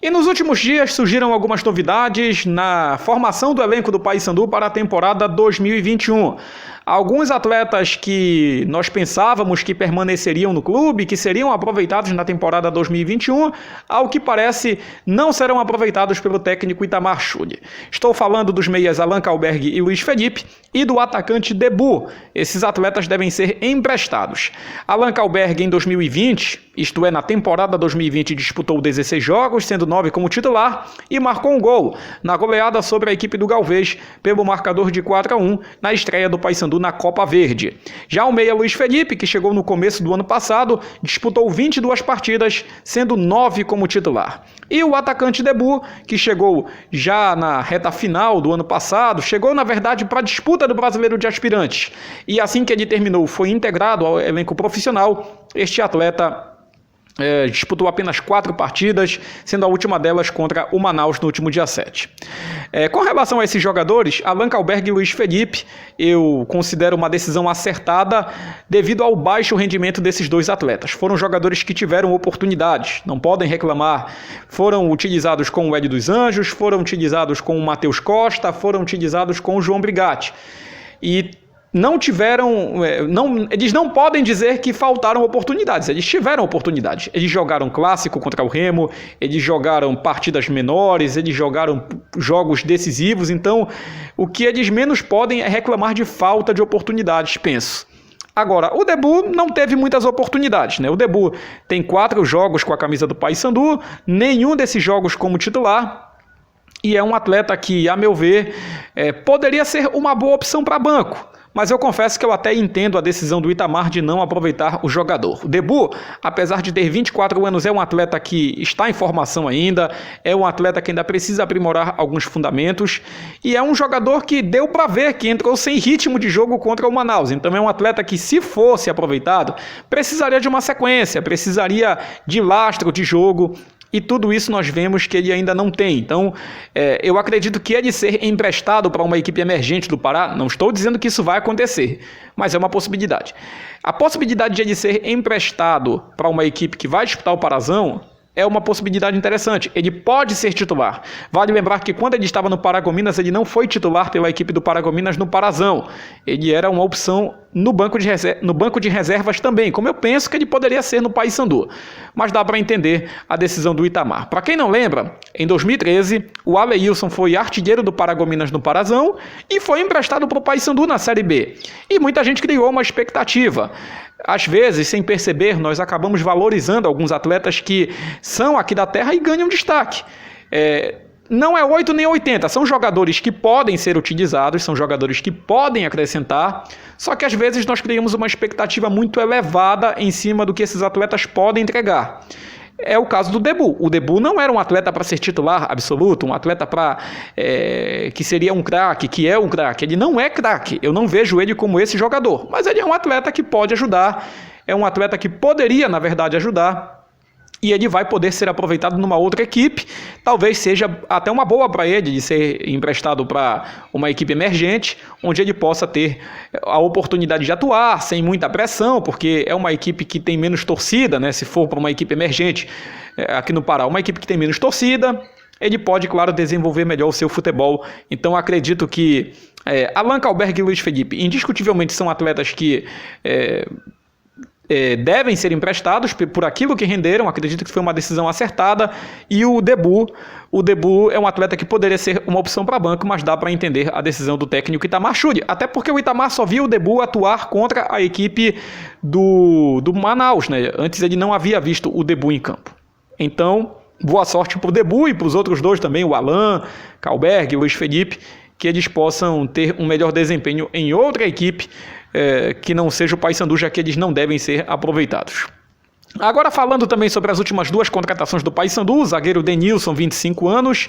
E nos últimos dias surgiram algumas novidades na formação do elenco do Paysandu para a temporada 2021. Alguns atletas que nós pensávamos que permaneceriam no clube, que seriam aproveitados na temporada 2021, ao que parece não serão aproveitados pelo técnico Itamar Schulli. Estou falando dos meias Alan Kalberg e Luiz Felipe e do atacante Debu. Esses atletas devem ser emprestados. Alan Kalberg em 2020, isto é, na temporada 2020, disputou 16 jogos, sendo 9 como titular, e marcou um gol na goleada sobre a equipe do Galvez pelo marcador de 4-1 na estreia do Paysandu na Copa Verde. Já o meia Luiz Felipe, que chegou no começo do ano passado, disputou 22 partidas, sendo 9 como titular. E o atacante Debu, que chegou já na reta final do ano passado, chegou na verdade para a disputa do Brasileiro de Aspirantes. E assim que ele terminou, foi integrado ao elenco profissional. Este atleta disputou apenas 4 partidas, sendo a última delas contra o Manaus no último dia 7. Com relação a esses jogadores, Alan Kalberg e Luiz Felipe, eu considero uma decisão acertada devido ao baixo rendimento desses dois atletas. Foram jogadores que tiveram oportunidades, não podem reclamar. Foram utilizados com o Hélio dos Anjos, foram utilizados com o Matheus Costa, foram utilizados com o João Brigatti. E não tiveram, eles não podem dizer que faltaram oportunidades, eles tiveram oportunidades. Eles jogaram clássico contra o Remo, eles jogaram partidas menores, eles jogaram jogos decisivos, então o que eles menos podem é reclamar de falta de oportunidades, penso. Agora, o Debu não teve muitas oportunidades, né? O Debu tem 4 jogos com a camisa do Paysandu, nenhum desses jogos como titular, e é um atleta que, a meu ver, poderia ser uma boa opção para banco. Mas eu confesso que eu até entendo a decisão do Itamar de não aproveitar o jogador. O Debu, apesar de ter 24 anos, é um atleta que está em formação ainda, é um atleta que ainda precisa aprimorar alguns fundamentos, e é um jogador que deu para ver que entrou sem ritmo de jogo contra o Manaus. Então é um atleta que, se fosse aproveitado, precisaria de uma sequência, precisaria de lastro de jogo, e tudo isso nós vemos que ele ainda não tem. Então, eu acredito que ele ser emprestado para uma equipe emergente do Pará, não estou dizendo que isso vai acontecer, mas é uma possibilidade. A possibilidade de ele ser emprestado para uma equipe que vai disputar o Parazão é uma possibilidade interessante. Ele pode ser titular. Vale lembrar que quando ele estava no Paragominas, ele não foi titular pela equipe do Paragominas no Parazão. Ele era uma opção no banco de reservas também, como eu penso que ele poderia ser no Paysandu. Mas dá para entender a decisão do Itamar. Para quem não lembra, em 2013, o Aleilson foi artilheiro do Paragominas no Parazão e foi emprestado para o Paysandu na Série B. E muita gente criou uma expectativa. Às vezes, sem perceber, nós acabamos valorizando alguns atletas que são aqui da terra e ganham destaque. Não é 8 nem 80, são jogadores que podem ser utilizados, são jogadores que podem acrescentar, só que às vezes nós criamos uma expectativa muito elevada em cima do que esses atletas podem entregar. É o caso do Debu. O Debu não era um atleta para ser titular absoluto, um atleta que seria um craque, que é um craque. Ele não é craque, eu não vejo ele como esse jogador, mas ele é um atleta que pode ajudar, é um atleta que poderia, na verdade, ajudar, e ele vai poder ser aproveitado numa outra equipe. Talvez seja até uma boa para ele de ser emprestado para uma equipe emergente, onde ele possa ter a oportunidade de atuar sem muita pressão, porque é uma equipe que tem menos torcida, né? Se for para uma equipe emergente aqui no Pará, uma equipe que tem menos torcida, ele pode, claro, desenvolver melhor o seu futebol. Então acredito que Alan Kalberg e Luiz Felipe indiscutivelmente são atletas que devem ser emprestados por aquilo que renderam. Acredito que foi uma decisão acertada. E o Debu é um atleta que poderia ser uma opção para banco, mas dá para entender a decisão do técnico Itamar Schulli, até porque o Itamar só viu o Debu atuar contra a equipe do Manaus, né? Antes ele não havia visto o Debu em campo. Então, boa sorte para o Debu e para os outros dois também, o Alan Kalberg e o Luiz Felipe, que eles possam ter um melhor desempenho em outra equipe que não seja o Paysandu, já que eles não devem ser aproveitados. Agora falando também sobre as últimas 2 contratações do Paysandu, o zagueiro Denilson, 25 anos,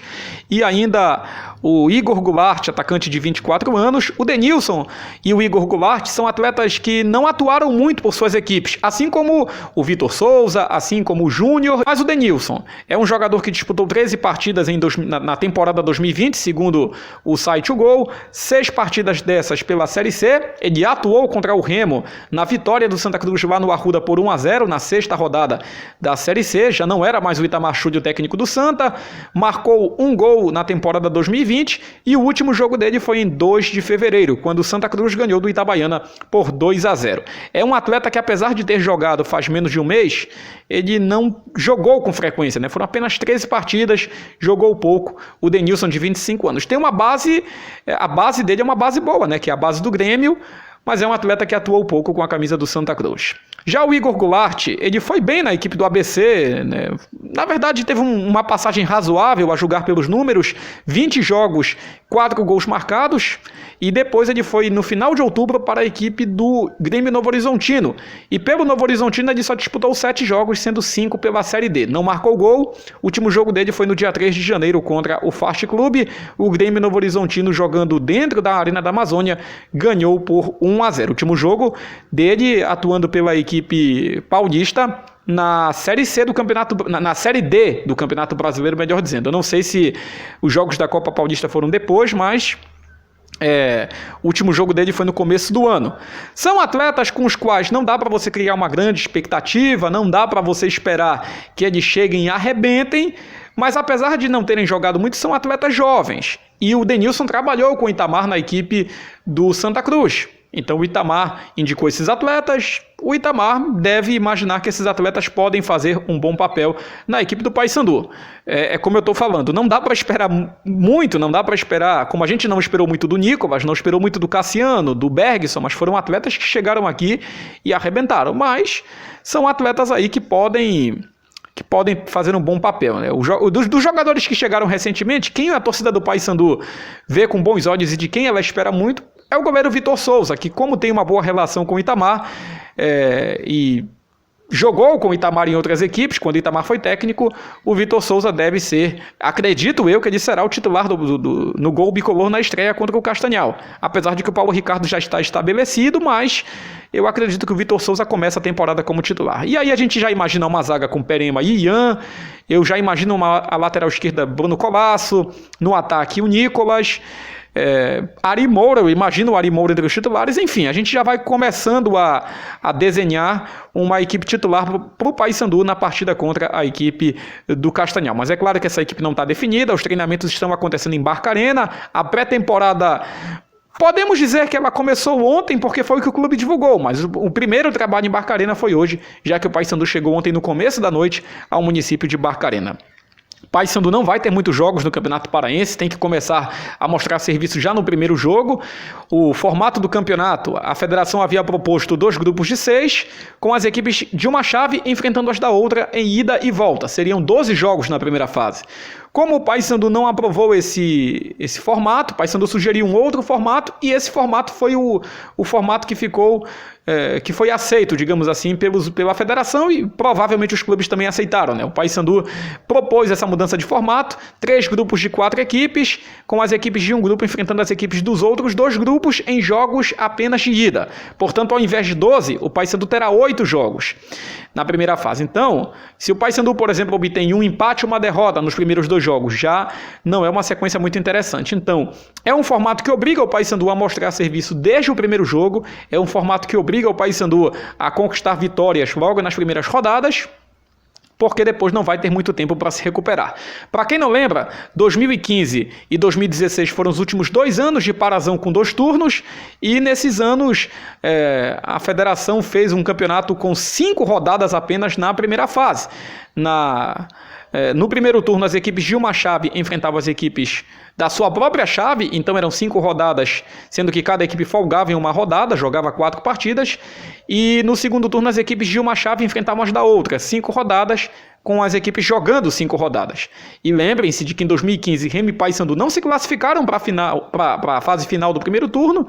e ainda o Igor Goulart, atacante de 24 anos. O Denilson e o Igor Goulart são atletas que não atuaram muito por suas equipes, assim como o Vitor Souza, assim como o Júnior. Mas o Denilson é um jogador que disputou 13 partidas na temporada 2020, segundo o site O Gol, 6 partidas dessas pela Série C. Ele atuou contra o Remo na vitória do Santa Cruz lá no Arruda por 1-0 na sexta rodada da Série C, já não era mais o Itamar Schud o técnico do Santa, marcou um gol na temporada 2020 e o último jogo dele foi em 2 de fevereiro, quando o Santa Cruz ganhou do Itabaiana por 2-0. É um atleta que, apesar de ter jogado faz menos de um mês, ele não jogou com frequência, né? Foram apenas 13 partidas, jogou pouco, o Denilson de 25 anos. Tem uma base, a base dele é uma base boa, né? Que é a base do Grêmio, mas é um atleta que atuou pouco com a camisa do Santa Cruz. Já o Igor Goulart, ele foi bem na equipe do ABC, né? Na verdade teve uma passagem razoável a julgar pelos números, 20 jogos, 4 gols marcados, e depois ele foi no final de outubro para a equipe do Grêmio Novo Horizontino, e pelo Novo Horizontino ele só disputou 7 jogos, sendo 5 pela Série D, não marcou gol. O último jogo dele foi no dia 3 de janeiro contra o Fast Clube, o Grêmio Novo Horizontino jogando dentro da Arena da Amazônia, ganhou por 1-0, o último jogo dele atuando pela equipe paulista na Série C do Campeonato, na Série D do Campeonato Brasileiro, melhor dizendo. Eu não sei se os jogos da Copa Paulista foram depois, mas o último jogo dele foi no começo do ano. São atletas com os quais não dá para você criar uma grande expectativa, não dá para você esperar que eles cheguem e arrebentem, mas apesar de não terem jogado muito, são atletas jovens. E o Denilson trabalhou com o Itamar na equipe do Santa Cruz. Então o Itamar indicou esses atletas, o Itamar deve imaginar que esses atletas podem fazer um bom papel na equipe do Paysandu. É como eu estou falando, não dá para esperar muito, não dá para esperar, como a gente não esperou muito do Nicolas, não esperou muito do Cassiano, do Bergson, mas foram atletas que chegaram aqui e arrebentaram. Mas são atletas aí que podem fazer um bom papel, né? Dos jogadores que chegaram recentemente, quem a torcida do Paysandu vê com bons olhos e de quem ela espera muito é o goleiro Vitor Souza, que como tem uma boa relação com o Itamar e jogou com o Itamar em outras equipes, quando o Itamar foi técnico, o Vitor Souza deve ser, acredito eu, que ele será o titular no gol bicolor na estreia contra o Castanhal. Apesar de que o Paulo Ricardo já está estabelecido, mas eu acredito que o Vitor Souza começa a temporada como titular. E aí a gente já imagina uma zaga com Perema e Ian, eu já imagino a lateral esquerda Bruno Colasso, no ataque o Nicolas, Ari Moura, eu imagino o Ari Moura entre os titulares. Enfim, a gente já vai começando a desenhar uma equipe titular para o Paysandu na partida contra a equipe do Castanhal. Mas é claro que essa equipe não está definida, os treinamentos estão acontecendo em Barcarena, a pré-temporada podemos dizer que ela começou ontem porque foi o que o clube divulgou, mas o primeiro trabalho em Barcarena foi hoje, já que o Paysandu chegou ontem no começo da noite ao município de Barcarena. Paysandu não vai ter muitos jogos no Campeonato Paraense, tem que começar a mostrar serviço já no primeiro jogo. O formato do campeonato, a federação havia proposto 2 grupos de 6, com as equipes de uma chave enfrentando as da outra em ida e volta. Seriam 12 jogos na primeira fase. Como o Paysandu não aprovou esse formato, o Paysandu sugeriu um outro formato e esse formato foi o formato que ficou, que foi aceito, digamos assim, pela federação e provavelmente os clubes também aceitaram, né? O Paysandu propôs essa mudança de formato, 3 grupos de 4 equipes, com as equipes de um grupo enfrentando as equipes dos outros 2 grupos em jogos apenas de ida. Portanto, ao invés de 12, o Paysandu terá 8 jogos na primeira fase. Então, se o Paysandu, por exemplo, obtém um empate ou uma derrota nos primeiros 2 jogos, já não é uma sequência muito interessante. Então, é um formato que obriga o Paysandu a mostrar serviço desde o primeiro jogo, é um formato que obriga o Paysandu a conquistar vitórias logo nas primeiras rodadas, porque depois não vai ter muito tempo para se recuperar. Para quem não lembra, 2015 e 2016 foram os últimos 2 anos de parazão com 2 turnos, e nesses anos a federação fez um campeonato com 5 rodadas apenas na primeira fase. No primeiro turno, as equipes de uma chave enfrentavam as equipes da sua própria chave, então eram 5 rodadas, sendo que cada equipe folgava em uma rodada, jogava 4 partidas, e no segundo turno as equipes de uma chave enfrentavam as da outra, 5 rodadas, com as equipes jogando 5 rodadas. E lembrem-se de que em 2015 Remo e Paysandu não se classificaram para a fase final do primeiro turno,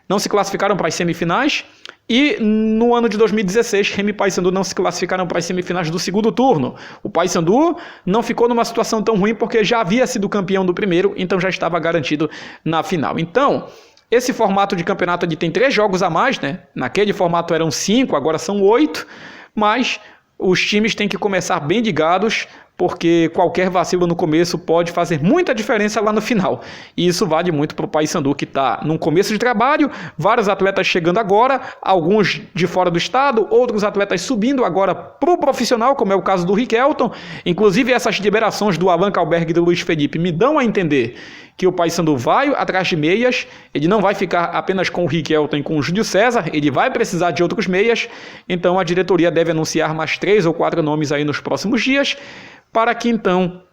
não se classificaram para as semifinais, e no ano de 2016, Remo e Paysandu não se classificaram para as semifinais do segundo turno. O Paysandu não ficou numa situação tão ruim porque já havia sido campeão do primeiro, então já estava garantido na final. Então, esse formato de campeonato tem 3 jogos a mais, né? Naquele formato eram 5, agora são 8, mas os times têm que começar bem ligados, porque qualquer vacilo no começo pode fazer muita diferença lá no final. E isso vale muito para o Paysandu, que está num começo de trabalho, vários atletas chegando agora, alguns de fora do estado, outros atletas subindo agora para o profissional, como é o caso do Riquelton. Inclusive, essas liberações do Alan Kalberg e do Luiz Felipe me dão a entender que o Paysandu vai atrás de meias, ele não vai ficar apenas com o Riquelton e com o Júlio César, ele vai precisar de outros meias, então a diretoria deve anunciar mais 3 ou 4 nomes aí nos próximos dias, para que então,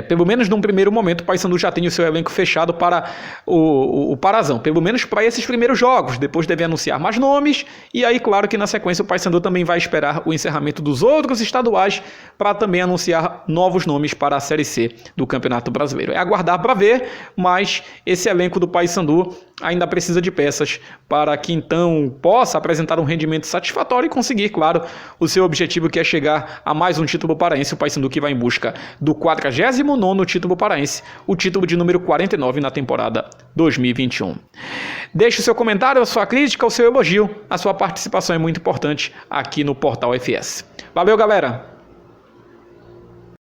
pelo menos num primeiro momento, o Paysandu já tenha o seu elenco fechado para o Parazão, pelo menos para esses primeiros jogos. Depois deve anunciar mais nomes, e aí claro que na sequência o Paysandu também vai esperar o encerramento dos outros estaduais para também anunciar novos nomes para a Série C do Campeonato Brasileiro. É aguardar para ver, mas esse elenco do Paysandu ainda precisa de peças para que então possa apresentar um rendimento satisfatório e conseguir, claro, o seu objetivo, que é chegar a mais um título paraense. O Paysandu que vai em busca do 49º título paraense, o título de número 49 na temporada 2021. Deixe o seu comentário, a sua crítica, o seu elogio. A sua participação é muito importante aqui no Portal FS. Valeu, galera!